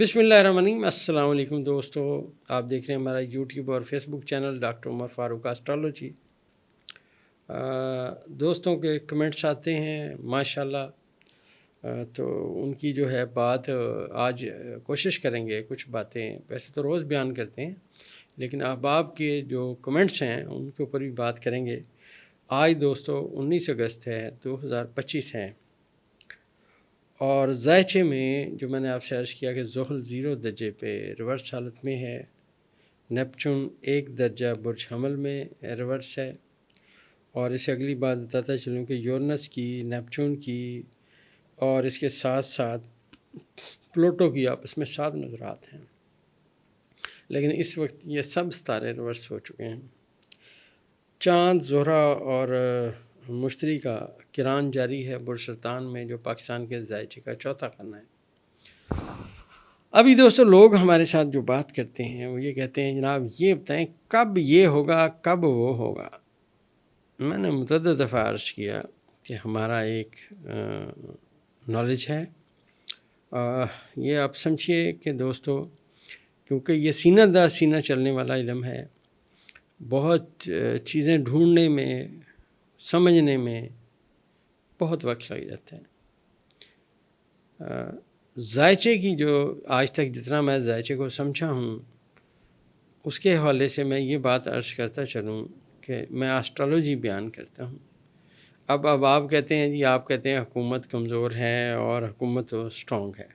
بسم اللہ الرحمن الرحیم۔ السلام علیکم دوستو، آپ دیکھ رہے ہیں ہمارا یوٹیوب اور فیس بک چینل ڈاکٹر عمر فاروق اسٹرالوجی۔ دوستوں کے کمنٹس آتے ہیں ماشاءاللہ، تو ان کی جو ہے بات آج کوشش کریں گے کچھ باتیں، ویسے تو روز بیان کرتے ہیں لیکن احباب کے جو کمنٹس ہیں ان کے اوپر بھی بات کریں گے۔ آج دوستو 19 اگست ہے 2025 ہے، اور ذائچے میں جو میں نے آپ سے عرض کیا کہ زحل 0 درجے پہ ریورس حالت میں ہے، نیپچون 1 درجہ برج حمل میں ریورس ہے، اور اس سے اگلی بات بتاتا چلوں کہ یورنس کی، نیپچون کی اور اس کے ساتھ ساتھ پلوٹو کی آپس میں 7 نظرات ہیں، لیکن اس وقت یہ سب ستارے ریورس ہو چکے ہیں۔ چاند، زہرہ اور مشتری کا کران جاری ہے برج سرطان میں، جو پاکستان کے ذائچے کا چوتھا خانہ ہے۔ ابھی دوستو لوگ ہمارے ساتھ جو بات کرتے ہیں وہ یہ کہتے ہیں جناب یہ بتائیں کب یہ ہوگا، کب وہ ہوگا۔ میں نے متعدد دفعہ عرض کیا کہ ہمارا ایک نالج ہے، یہ آپ سمجھیے کہ دوستو کیونکہ یہ سینہ در سینہ چلنے والا علم ہے، بہت چیزیں ڈھونڈنے میں، سمجھنے میں بہت وقت لگ جاتا ہے۔ ذائچے کی جو آج تک جتنا میں ذائچے کو سمجھا ہوں اس کے حوالے سے میں یہ بات عرض کرتا چلوں کہ میں اسٹرالوجی بیان کرتا ہوں۔ اب آپ کہتے ہیں جی، آپ کہتے ہیں حکومت کمزور ہے اور حکومت تو اسٹرانگ ہے۔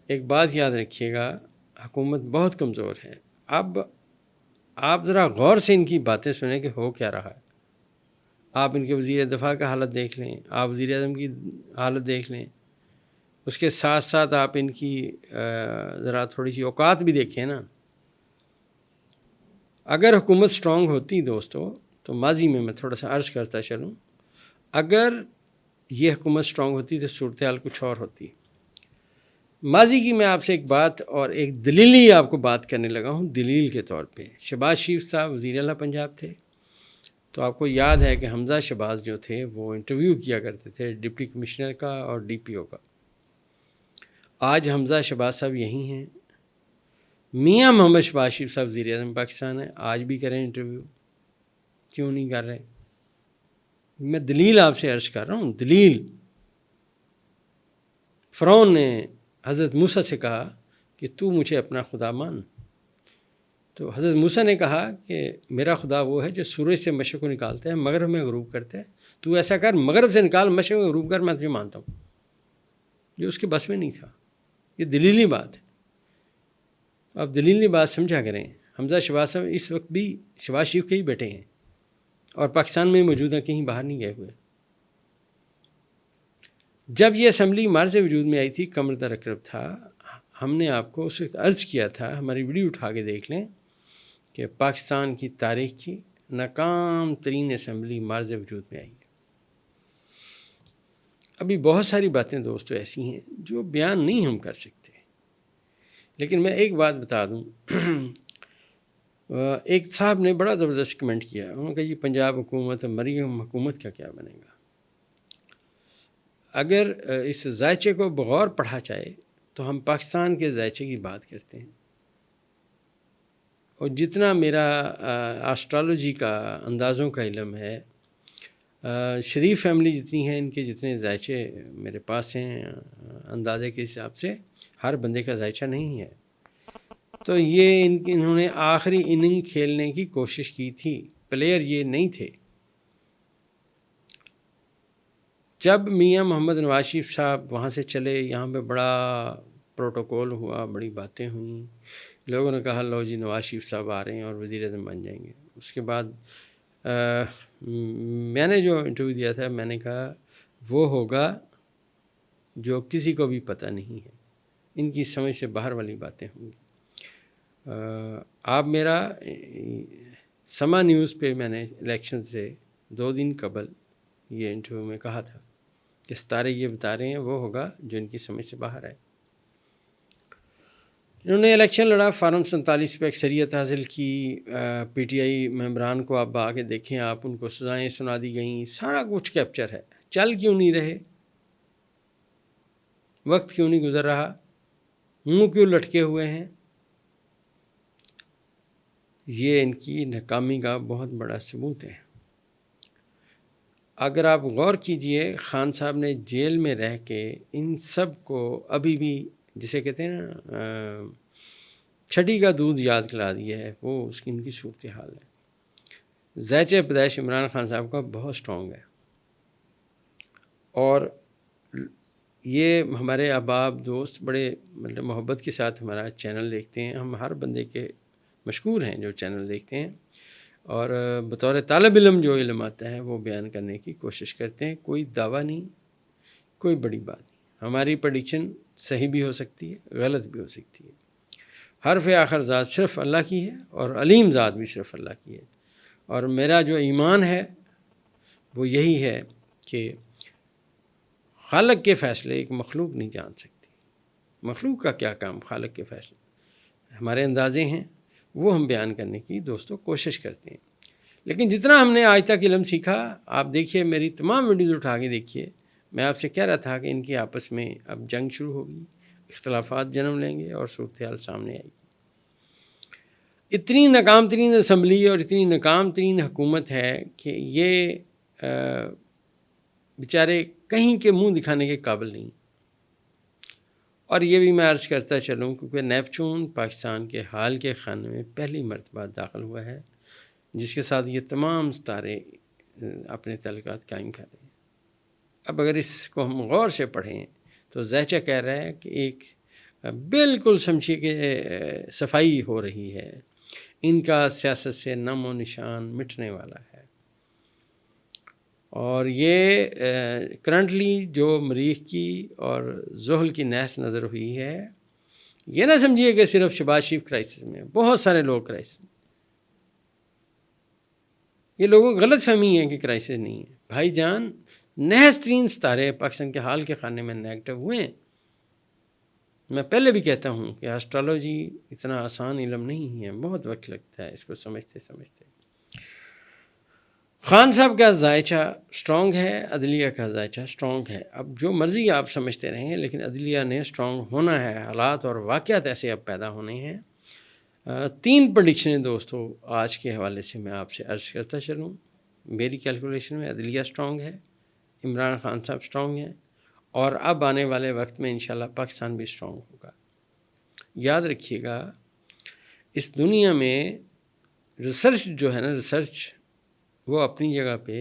ایک بات یاد رکھیے گا، حکومت بہت کمزور ہے۔ اب آپ ذرا غور سے ان کی باتیں سنیں کہ ہو کیا رہا ہے۔ آپ ان کے وزیر دفاع کا حالت دیکھ لیں، آپ وزیر اعظم کی حالت دیکھ لیں، اس کے ساتھ ساتھ آپ ان کی ذرا تھوڑی سی اوقات بھی دیکھیں نا۔ اگر حکومت سٹرونگ ہوتی دوستو تو ماضی میں تھوڑا سا عرض کرتا چلوں، اگر یہ حکومت سٹرونگ ہوتی تو صورتحال کچھ اور ہوتی۔ ماضی کی میں آپ سے ایک بات اور ایک دلیلی آپ کو بات کرنے لگا ہوں، دلیل کے طور پہ۔ شہباز شریف صاحب وزیر اعلیٰ پنجاب تھے، تو آپ کو یاد ہے کہ حمزہ شہباز جو تھے وہ انٹرویو کیا کرتے تھے ڈپٹی کمشنر کا اور ڈی پی او کا۔ آج حمزہ شہباز صاحب یہی ہیں، میاں محمد شہباز شریف صاحب وزیر اعظم پاکستان ہے، آج بھی کریں انٹرویو، کیوں نہیں کر رہے؟ میں دلیل آپ سے عرض کر رہا ہوں، دلیل۔ فرعون نے حضرت موسیٰ سے کہا کہ تو مجھے اپنا خدا مان، تو حضرت موسیٰ نے کہا کہ میرا خدا وہ ہے جو سورج سے مشرق کو نکالتا ہے، مغرب میں غروب کرتا ہے، تو ایسا کر مغرب سے نکال مشرق میں غروب کر، میں تجھے مانتا ہوں۔ جو اس کے بس میں نہیں تھا، یہ دلیلی بات ہے۔ آپ دلیلی بات سمجھا کریں۔ حمزہ شہباز صاحب اس وقت بھی شہباز شریف کے ہی بیٹے ہیں اور پاکستان میں موجود ہیں، کہیں باہر نہیں گئے ہوئے۔ جب یہ اسمبلی مارز وجود میں آئی تھی، کمر در اکرب تھا، ہم نے آپ کو اس وقت عرض کیا تھا، ہماری ویڈیو اٹھا کے دیکھ لیں، کہ پاکستان کی تاریخ کی ناکام ترین اسمبلی مارز وجود میں آئی ہے۔ ابھی بہت ساری باتیں دوستو ایسی ہیں جو بیان نہیں ہم کر سکتے، لیکن میں ایک بات بتا دوں۔ ایک صاحب نے بڑا زبردست کمنٹ کیا، انہوں نے کہا یہ پنجاب حکومت، مریم حکومت کا کیا بنے گا؟ اگر اس ذائچے کو بغور پڑھا جائے تو ہم پاکستان کے ذائچے کی بات کرتے ہیں، اور جتنا میرا اسٹرالوجی کا اندازوں کا علم ہے، شریف فیملی جتنی ہے، ان کے جتنے ذائچے میرے پاس ہیں اندازے کے حساب سے، ہر بندے کا ذائچہ نہیں ہے۔ تو یہ انہوں نے آخری اننگ کھیلنے کی کوشش کی تھی، پلیئر یہ نہیں تھے۔ جب میاں محمد نواز شریف صاحب وہاں سے چلے، یہاں پہ بڑا پروٹوکول ہوا، بڑی باتیں ہوئیں، لوگوں نے کہا لو جی نواز شریف صاحب آ رہے ہیں اور وزیر اعظم بن جائیں گے۔ اس کے بعد میں نے جو انٹرویو دیا تھا، میں نے کہا وہ ہوگا جو کسی کو بھی پتہ نہیں ہے، ان کی سمجھ سے باہر والی باتیں ہوں گی۔ آپ میرا سما نیوز پہ میں نے الیکشن سے 2 دن قبل یہ انٹرویو میں کہا تھا کہ ستارے یہ بتا رہے ہیں وہ ہوگا جو ان کی سمجھ سے باہر ہے۔ انہوں نے الیکشن لڑا، فارم 47 پہ اکثریت حاصل کی، پی ٹی آئی ممبران کو آپ آ کے دیکھیں، آپ ان کو سزائیں سنا دی گئیں، سارا کچھ کیپچر ہے۔ چل کیوں نہیں رہے؟ وقت کیوں نہیں گزر رہا؟ منہ کیوں لٹکے ہوئے ہیں؟ یہ ان کی ناکامی کا بہت بڑا ثبوت ہے۔ اگر آپ غور کیجئے، خان صاحب نے جیل میں رہ کے ان سب کو ابھی بھی، جسے کہتے ہیں نا چھٹی کا دودھ یاد کلا دیا ہے، وہ اس کی ان کی صورتحال ہے۔ ذائچہ پیدائش عمران خان صاحب کا بہت سٹرونگ ہے، اور یہ ہمارے احباب دوست بڑے مطلب محبت کے ساتھ ہمارا چینل دیکھتے ہیں۔ ہم ہر بندے کے مشکور ہیں جو چینل دیکھتے ہیں، اور بطور طالب علم جو علم آتا ہے وہ بیان کرنے کی کوشش کرتے ہیں۔ کوئی دعویٰ نہیں، کوئی بڑی بات نہیں۔ ہماری پریڈکشن صحیح بھی ہو سکتی ہے، غلط بھی ہو سکتی ہے۔ حرف آخر ذات صرف اللہ کی ہے، اور علیم ذات بھی صرف اللہ کی ہے۔ اور میرا جو ایمان ہے وہ یہی ہے کہ خالق کے فیصلے ایک مخلوق نہیں جان سکتی۔ مخلوق کا کیا کام خالق کے فیصلے؟ ہمارے اندازے ہیں، وہ ہم بیان کرنے کی دوستوں کوشش کرتے ہیں۔ لیکن جتنا ہم نے آج تک علم سیکھا، آپ دیکھیے میری تمام ویڈیوز اٹھا کے دیکھیے، میں آپ سے کہہ رہا تھا کہ ان کی آپس میں اب جنگ شروع ہوگی، اختلافات جنم لیں گے، اور صورتحال سامنے آئے گی۔ اتنی ناکام ترین اسمبلی اور اتنی ناکام ترین حکومت ہے کہ یہ بیچارے کہیں کے منہ دکھانے کے قابل نہیں۔ اور یہ بھی میں عرض کرتا چلوں، کیونکہ نیپچون پاکستان کے حال کے خانے میں پہلی مرتبہ داخل ہوا ہے، جس کے ساتھ یہ تمام ستارے اپنے تعلقات قائم کر رہے ہیں۔ اب اگر اس کو ہم غور سے پڑھیں تو ذائچہ کہہ رہا ہے کہ ایک بالکل سمجھیے کہ صفائی ہو رہی ہے، ان کا سیاست سے نام و نشان مٹنے والا ہے۔ اور یہ کرنٹلی جو مریخ کی اور زحل کی نحس نظر ہوئی ہے، یہ نہ سمجھیے کہ صرف شہباز شریف کرائسس میں، بہت سارے لوگ کرائسس میں۔ یہ لوگوں کو غلط فہمی ہے کہ کرائسس نہیں ہے۔ بھائی جان، نحس ترین ستارے پاکستان کے حال کے خانے میں نیگیٹو ہوئے ہیں۔ میں پہلے بھی کہتا ہوں کہ ایسٹرالوجی اتنا آسان علم نہیں ہے، بہت وقت لگتا ہے اس کو سمجھتے سمجھتے۔ خان صاحب کا ذائچہ سٹرونگ ہے، عدلیہ کا ذائچہ سٹرونگ ہے۔ اب جو مرضی آپ سمجھتے رہیں، لیکن عدلیہ نے سٹرونگ ہونا ہے۔ حالات اور واقعات ایسے اب پیدا ہونے ہیں۔ 3 پریڈکشنیں دوستو آج کے حوالے سے میں آپ سے عرض کرتا چلوں۔ میری کیلکولیشن میں عدلیہ سٹرونگ ہے، عمران خان صاحب سٹرونگ ہیں، اور اب آنے والے وقت میں انشاءاللہ پاکستان بھی سٹرونگ ہوگا۔ یاد رکھیے گا، اس دنیا میں ریسرچ جو ہے نا، ریسرچ وہ اپنی جگہ پہ،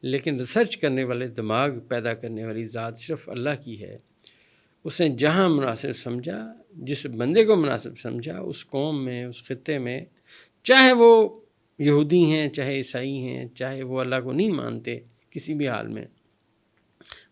لیکن ریسرچ کرنے والے دماغ پیدا کرنے والی ذات صرف اللہ کی ہے۔ اس نے جہاں مناسب سمجھا، جس بندے کو مناسب سمجھا، اس قوم میں، اس خطے میں، چاہے وہ یہودی ہیں، چاہے عیسائی ہیں، چاہے وہ اللہ کو نہیں مانتے کسی بھی حال میں،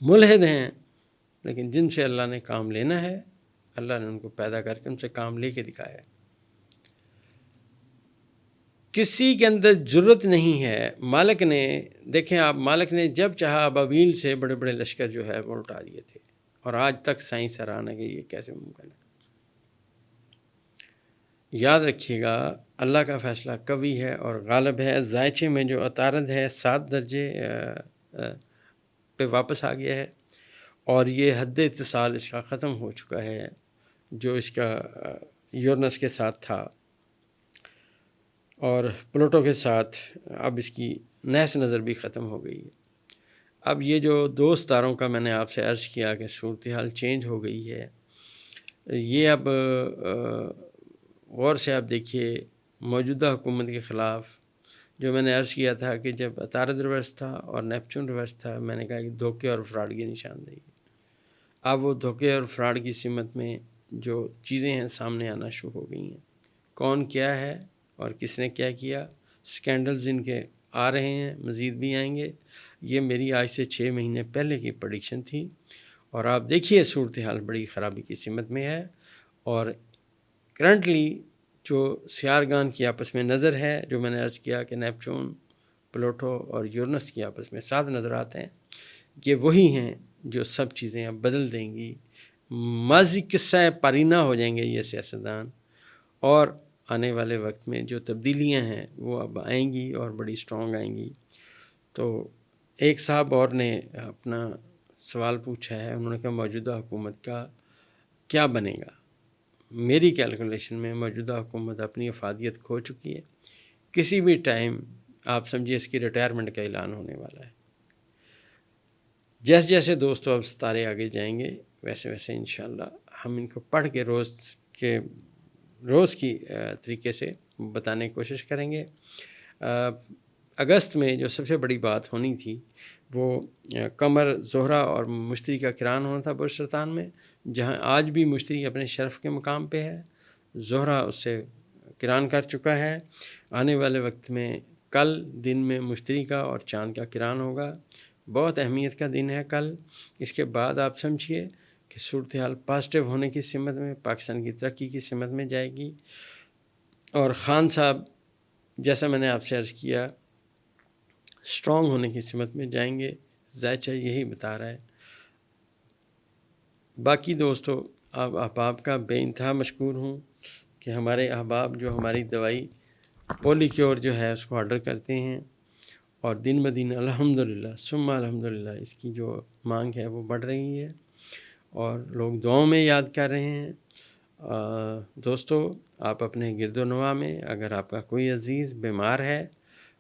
ملحد ہیں، لیکن جن سے اللہ نے کام لینا ہے، اللہ نے ان کو پیدا کر کے ان سے کام لے کے دکھایا ہے۔ کسی کے اندر جرت نہیں ہے۔ مالک نے، دیکھیں آپ، مالک نے جب چاہا ابابیل سے بڑے بڑے لشکر جو ہے وہ اٹھا دیے تھے، اور آج تک سائنس حیران ہے کہ یہ کیسے ممکن ہے۔ یاد رکھیے گا، اللہ کا فیصلہ قوی ہے اور غالب ہے۔ ذائچے میں جو عطارد ہے 7 درجے پہ واپس آ گیا ہے، اور یہ حد اتصال اس کا ختم ہو چکا ہے جو اس کا یورنس کے ساتھ تھا، اور پلوٹو کے ساتھ اب اس کی نحس نظر بھی ختم ہو گئی ہے۔ اب یہ جو 2 ستاروں کا میں نے آپ سے عرض کیا کہ صورتحال چینج ہو گئی ہے، یہ اب غور سے آپ دیکھیے، موجودہ حکومت کے خلاف جو میں نے عرض کیا تھا کہ جب عطارد ریورس تھا اور نیپچون ریورس تھا، میں نے کہا کہ دھوکے اور فراڈ کی نشاندہی۔ اب وہ دھوکے اور فراڈ کی سمت میں جو چیزیں ہیں سامنے آنا شروع ہو گئی ہیں۔ کون کیا ہے اور کس نے کیا کیا، سکینڈلز ان کے آ رہے ہیں، مزید بھی آئیں گے۔ یہ میری آج سے 6 مہینے پہلے کی پریڈکشن تھی، اور آپ دیکھیے صورتحال بڑی خرابی کی سمت میں ہے۔ اور کرنٹلی جو سیارگان کی آپس میں نظر ہے، جو میں نے عرض کیا کہ نیپچون، پلوٹو اور یورنس کی آپس میں 7 نظرات ہیں، یہ وہی ہیں جو سب چیزیں اب بدل دیں گی۔ ماضی قصہ پارینہ ہو جائیں گے یہ سیاستدان، اور آنے والے وقت میں جو تبدیلیاں ہیں وہ اب آئیں گی اور بڑی سٹرونگ آئیں گی۔ تو ایک صاحب اور نے اپنا سوال پوچھا ہے، انہوں نے کہا موجودہ حکومت کا کیا بنے گا؟ میری کیلکولیشن میں موجودہ حکومت اپنی افادیت کھو چکی ہے. کسی بھی ٹائم آپ سمجھیے اس کی ریٹائرمنٹ کا اعلان ہونے والا ہے. جیسے جیسے دوستوں اب ستارے آگے جائیں گے ویسے ویسے انشاءاللہ ہم ان کو پڑھ کے روز کی طریقے سے بتانے کی کوشش کریں گے. اگست میں جو سب سے بڑی بات ہونی تھی وہ قمر، زہرہ اور مشتری کا قران ہونا تھا برج سرطان میں، جہاں آج بھی مشتری اپنے شرف کے مقام پہ ہے. زہرہ اس سے قران کر چکا ہے. آنے والے وقت میں کل دن میں مشتری کا اور چاند کا قران ہوگا. بہت اہمیت کا دن ہے کل. اس کے بعد آپ سمجھیے کہ صورتحال پازیٹیو ہونے کی سمت میں، پاکستان کی ترقی کی سمت میں جائے گی. اور خان صاحب جیسا میں نے آپ سے عرض کیا اسٹرانگ ہونے کی سمت میں جائیں گے. ذائچہ یہی بتا رہا ہے. باقی دوستو آپ احباب کا بے انتہا مشکور ہوں کہ ہمارے احباب جو ہماری دوائی پولی کیور جو ہے اس کو آرڈر کرتے ہیں، اور دن بدن الحمدللہ ثم الحمدللہ اس کی جو مانگ ہے وہ بڑھ رہی ہے اور لوگ دعاؤں میں یاد کر رہے ہیں. دوستو آپ اپنے گرد و نواح میں اگر آپ کا کوئی عزیز بیمار ہے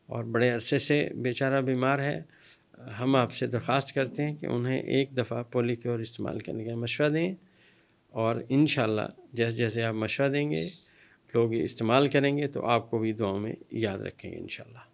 اور بڑے عرصے سے بیچارہ بیمار ہے، ہم آپ سے درخواست کرتے ہیں کہ انہیں ایک دفعہ پولی کیور استعمال کرنے کا مشورہ دیں، اور انشاءاللہ جیسے جیسے آپ مشورہ دیں گے لوگ استعمال کریں گے تو آپ کو بھی دعاؤں میں یاد رکھیں گے انشاءاللہ.